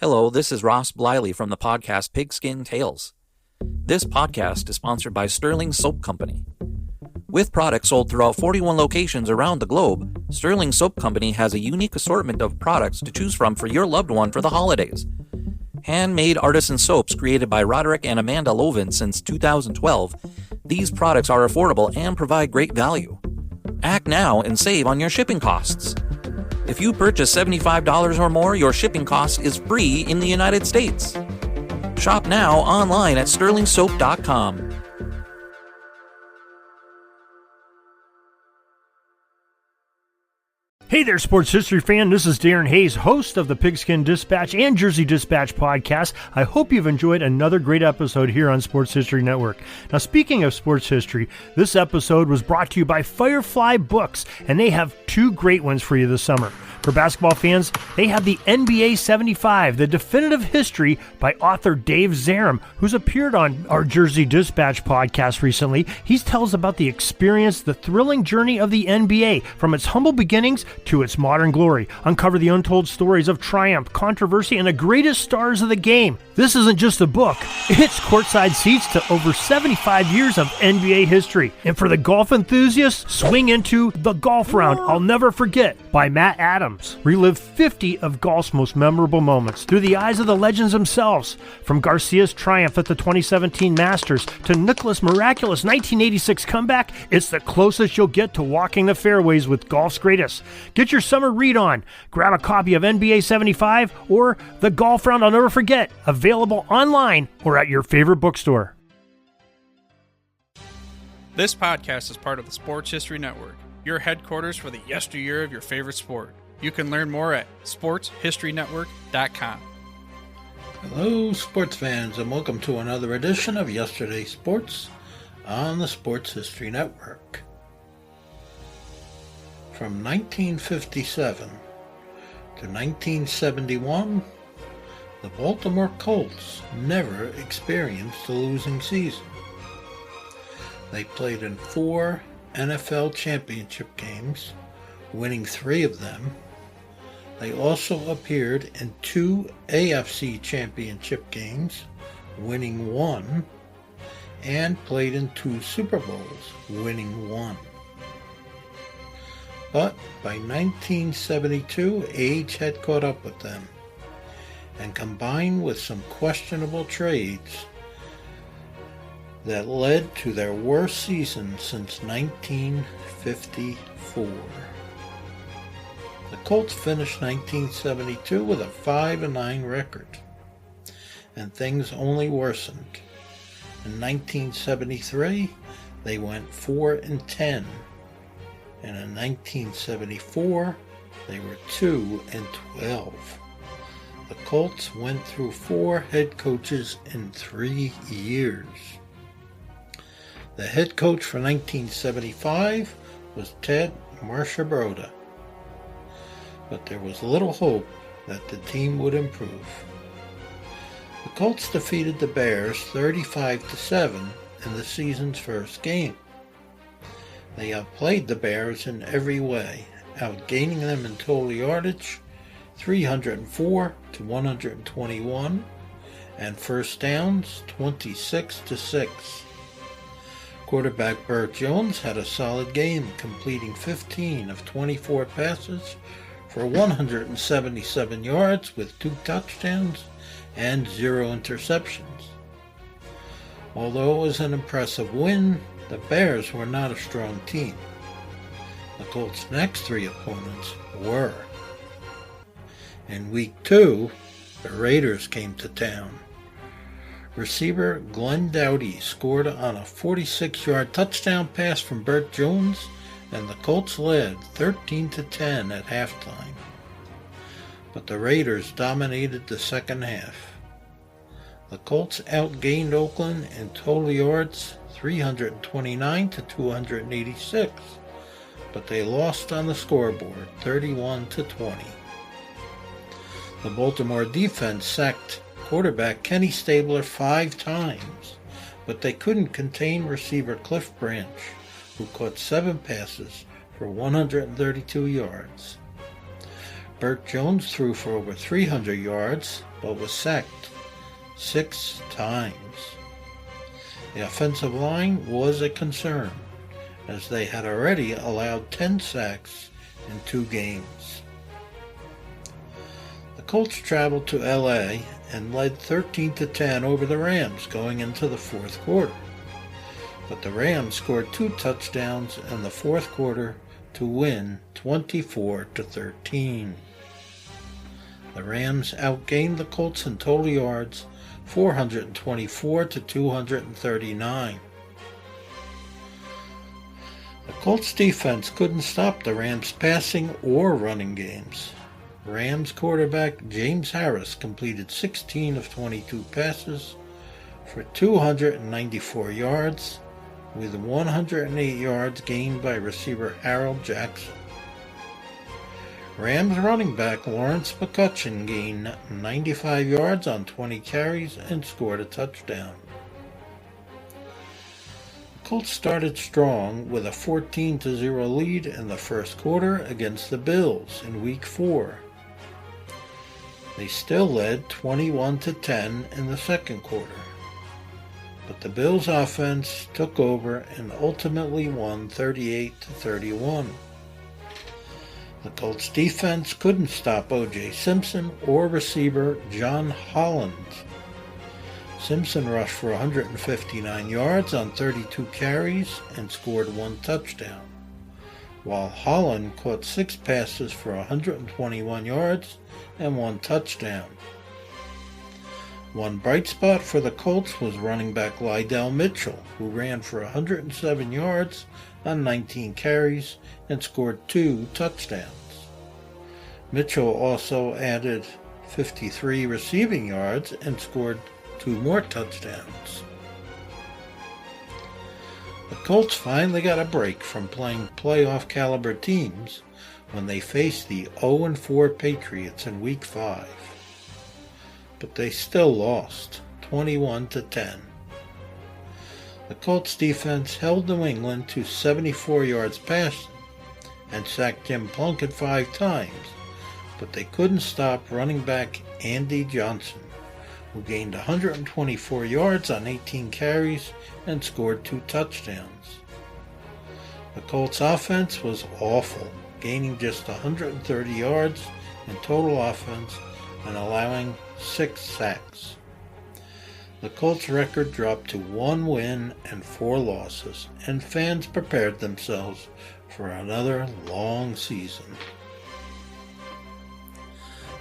Hello, this is Ross Bliley from the podcast Pigskin Tales. This podcast is sponsored by Sterling Soap Company. With products sold throughout 41 locations around the globe, Sterling Soap Company has a unique assortment of products to choose from for your loved one for the holidays. Handmade artisan soaps created by Roderick and Amanda Lovin since 2012, these products are affordable and provide great value. Act now and save on your shipping costs. If you purchase $75 or more, your shipping cost is free in the United States. Shop now online at sterlingsoap.com. Hey there, sports history fan. This is Darren Hayes, host of the Pigskin Dispatch and Jersey Dispatch podcast. I hope you've enjoyed another great episode here on Sports History Network. Now, speaking of sports history, this episode was brought to you by Firefly Books, and they have two great ones for you this summer. For basketball fans, they have the NBA 75, The Definitive History by author Dave Zarum, who's appeared on our Jersey Dispatch podcast recently. He tells about the experience, the thrilling journey of the NBA, from its humble beginnings to its modern glory. Uncover the untold stories of triumph, controversy, and the greatest stars of the game. This isn't just a book, it's courtside seats to over 75 years of NBA history. And for the golf enthusiasts, swing into The Golf Round I'll Never Forget by Matt Adams. Relive 50 of golf's most memorable moments through the eyes of the legends themselves. From Garcia's triumph at the 2017 Masters to Nicklaus' miraculous 1986 comeback, it's the closest you'll get to walking the fairways with golf's greatest. Get your summer read on. Grab a copy of NBA 75 or The Golf Round I'll Never Forget, available online or at your favorite bookstore. This podcast is part of the Sports History Network, your headquarters for the yesteryear of your favorite sport. You can learn more at sportshistorynetwork.com. Hello, sports fans, and welcome to another edition of Yesterday's Sports on the Sports History Network. From 1957 to 1971, the Baltimore Colts never experienced a losing season. They played in 4 NFL championship games, winning 3 of them. They also appeared in 2 AFC Championship games, winning 1, and played in 2 Super Bowls, winning 1. But by 1972, age had caught up with them, and combined with some questionable trades that led to their worst season since 1954. The Colts finished 1972 with a 5-9 record, and things only worsened. In 1973, they went 4-10, and in 1974, they were 2-12. The Colts went through 4 head coaches in 3 years. The head coach for 1975 was Ted Marchibroda, but there was little hope that the team would improve. The Colts defeated the Bears 35-7 in the season's first game. They outplayed the Bears in every way, outgaining them in total yardage 304 to 121 and first downs 26-6. Quarterback Burt Jones had a solid game, completing 15 of 24 passes for 177 yards with 2 touchdowns and 0 interceptions. Although it was an impressive win, the Bears were not a strong team. The Colts' next 3 opponents were. In Week 2, the Raiders came to town. Receiver Glenn Doughty scored on a 46-yard touchdown pass from Burt Jones, and the Colts led 13-10 at halftime. But the Raiders dominated the second half. The Colts outgained Oakland in total yards 329 to 286, but they lost on the scoreboard 31-20. The Baltimore defense sacked quarterback Kenny Stabler 5 times, but they couldn't contain receiver Cliff Branch, who caught 7 passes for 132 yards. Burt Jones threw for over 300 yards, but was sacked 6 times. The offensive line was a concern, as they had already allowed 10 sacks in 2 games. The Colts traveled to LA and led 13-10 over the Rams going into the fourth quarter. But the Rams scored 2 touchdowns in the fourth quarter to win 24-13. The Rams outgained the Colts in total yards 424-239. The Colts defense couldn't stop the Rams' passing or running games. Rams quarterback James Harris completed 16 of 22 passes for 294 yards, with 108 yards gained by receiver Harold Jackson. Rams running back Lawrence McCutcheon gained 95 yards on 20 carries and scored a touchdown. The Colts started strong with a 14-0 lead in the first quarter against the Bills in Week 4. They still led 21-10 in the second quarter, but the Bills' offense took over and ultimately won 38-31. The Colts defense couldn't stop O.J. Simpson or receiver John Holland. Simpson rushed for 159 yards on 32 carries and scored 1 touchdown, while Holland caught 6 passes for 121 yards and 1 touchdown. One bright spot for the Colts was running back Lydell Mitchell, who ran for 107 yards on 19 carries and scored 2 touchdowns. Mitchell also added 53 receiving yards and scored 2 more touchdowns. The Colts finally got a break from playing playoff caliber teams when they faced the 0-4 Patriots in Week 5. But they still lost 21-10. The Colts defense held New England to 74 yards passing and sacked Jim Plunkett 5 times, but they couldn't stop running back Andy Johnson, who gained 124 yards on 18 carries and scored 2 touchdowns. The Colts offense was awful, gaining just 130 yards in total offense and allowing 6 sacks. The Colts' record dropped to 1 win and 4 losses, and fans prepared themselves for another long season.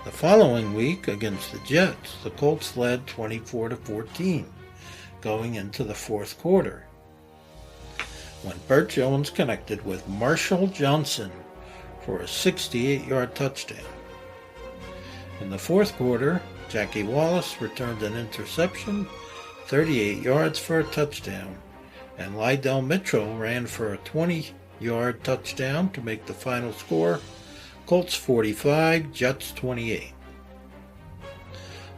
The following week against the Jets, the Colts led 24-14 going into the fourth quarter, when Burt Jones connected with Marshall Johnson for a 68-yard touchdown. In the fourth quarter, Jackie Wallace returned an interception, 38 yards for a touchdown, and Lydell Mitchell ran for a 20-yard touchdown to make the final score Colts 45, Jets 28.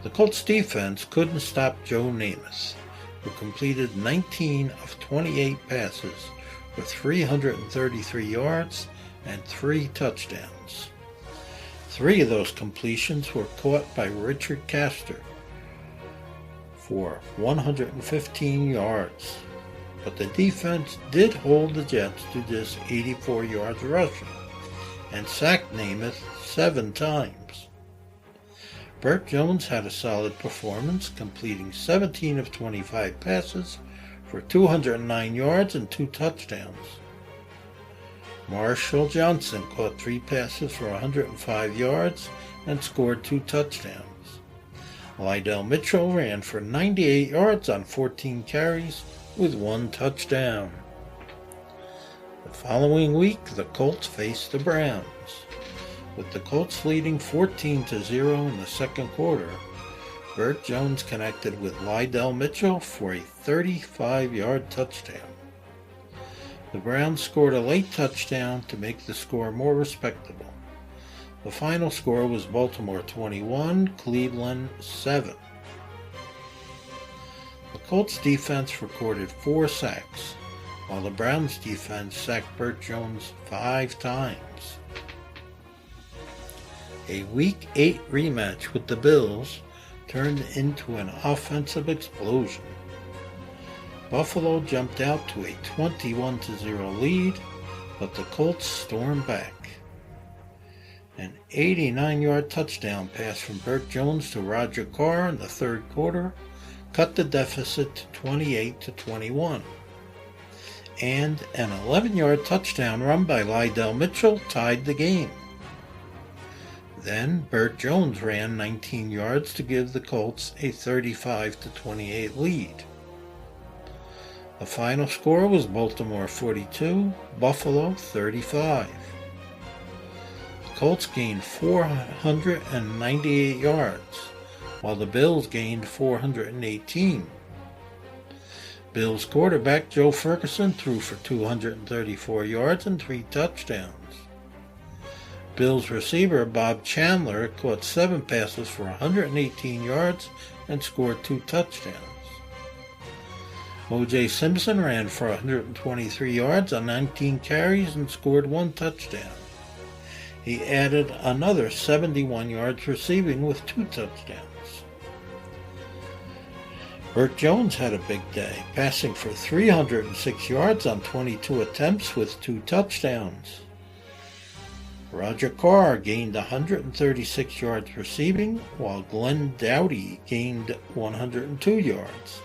The Colts defense couldn't stop Joe Namath, who completed 19 of 28 passes for 333 yards and 3 touchdowns. 3 of those completions were caught by Richard Castor for 115 yards, but the defense did hold the Jets to just 84 yards rushing and sacked Namath 7 times. Burt Jones had a solid performance, completing 17 of 25 passes for 209 yards and 2 touchdowns. Marshall Johnson caught 3 passes for 105 yards and scored 2 touchdowns. Lydell Mitchell ran for 98 yards on 14 carries with 1 touchdown. The following week, the Colts faced the Browns. With the Colts leading 14-0 in the second quarter, Burt Jones connected with Lydell Mitchell for a 35-yard touchdown. The Browns scored a late touchdown to make the score more respectable. The final score was Baltimore 21, Cleveland 7. The Colts defense recorded 4 sacks, while the Browns defense sacked Burt Jones 5 times. A Week 8 rematch with the Bills turned into an offensive explosion. Buffalo jumped out to a 21-0 lead, but the Colts stormed back. An 89-yard touchdown pass from Burt Jones to Roger Carr in the third quarter cut the deficit to 28-21. And an 11-yard touchdown run by Lydell Mitchell tied the game. Then Burt Jones ran 19 yards to give the Colts a 35-28 lead. The final score was Baltimore 42, Buffalo 35. The Colts gained 498 yards, while the Bills gained 418. Bills quarterback Joe Ferguson threw for 234 yards and 3 touchdowns. Bills receiver Bob Chandler caught 7 passes for 118 yards and scored 2 touchdowns. O.J. Simpson ran for 123 yards on 19 carries and scored 1 touchdown. He added another 71 yards receiving with 2 touchdowns. Burt Jones had a big day, passing for 306 yards on 22 attempts with 2 touchdowns. Roger Carr gained 136 yards receiving, while Glenn Doughty gained 102 yards.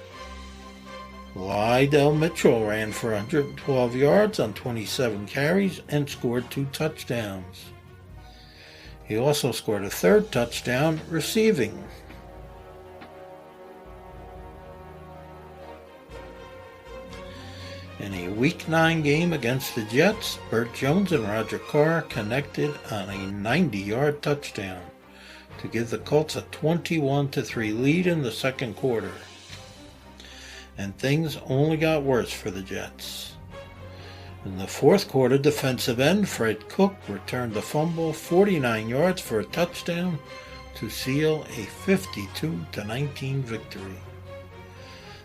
Lydell Mitchell ran for 112 yards on 27 carries and scored 2 touchdowns. He also scored a 3rd touchdown receiving. In a Week 9 game against the Jets, Burt Jones and Roger Carr connected on a 90-yard touchdown to give the Colts a 21-3 lead in the second quarter. And things only got worse for the Jets. In the fourth quarter, defensive end Fred Cook returned a fumble 49 yards for a touchdown to seal a 52-19 victory.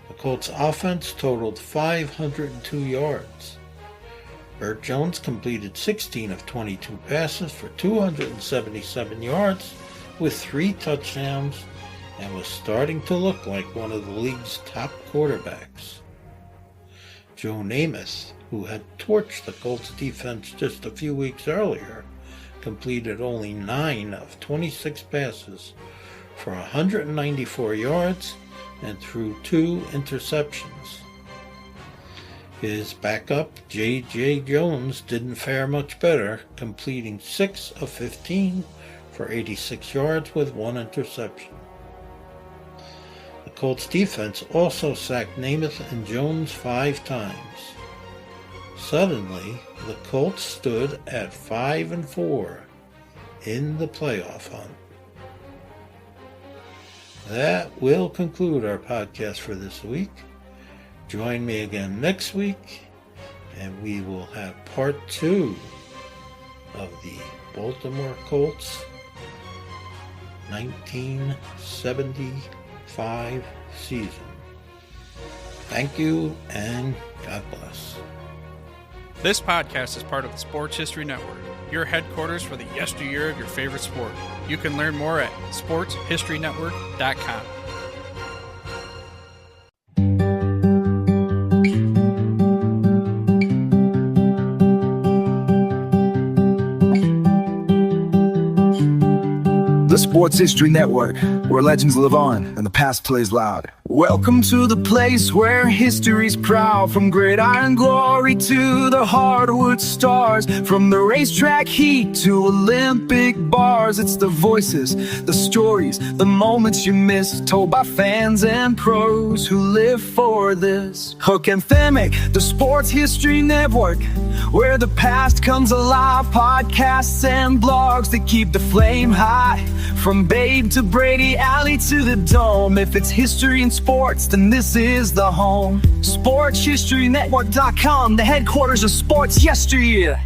The Colts offense totaled 502 yards. Burt Jones completed 16 of 22 passes for 277 yards with 3 touchdowns and was starting to look like one of the league's top quarterbacks. Joe Namath, who had torched the Colts defense just a few weeks earlier, completed only 9 of 26 passes for 194 yards and threw 2 interceptions. His backup, J.J. Jones, didn't fare much better, completing 6 of 15 for 86 yards with 1 interception. The Colts defense also sacked Namath and Jones 5 times. Suddenly, the Colts stood at 5-4 in the playoff hunt. That will conclude our podcast for this week. Join me again next week, and we will have part 2 of the Baltimore Colts 1975 season. Thank you, and God bless. This podcast is part of the Sports History Network, your headquarters for the yesteryear of your favorite sport. You can learn more at sportshistorynetwork.com. The Sports History Network, where legends live on and the past plays loud. Welcome to the place where history's proud, from gridiron glory to the hardwood stars, from the racetrack heat to Olympic bars. It's the voices, the stories, the moments you miss, told by fans and pros who live for this. Hook Anthemic, the Sports History Network, where the past comes alive. Podcasts and blogs that keep the flame high, from Babe to Brady, Alley to the Dome. If it's history and sports, then this is the home. SportsHistoryNetwork.com, the headquarters of sports yesteryear.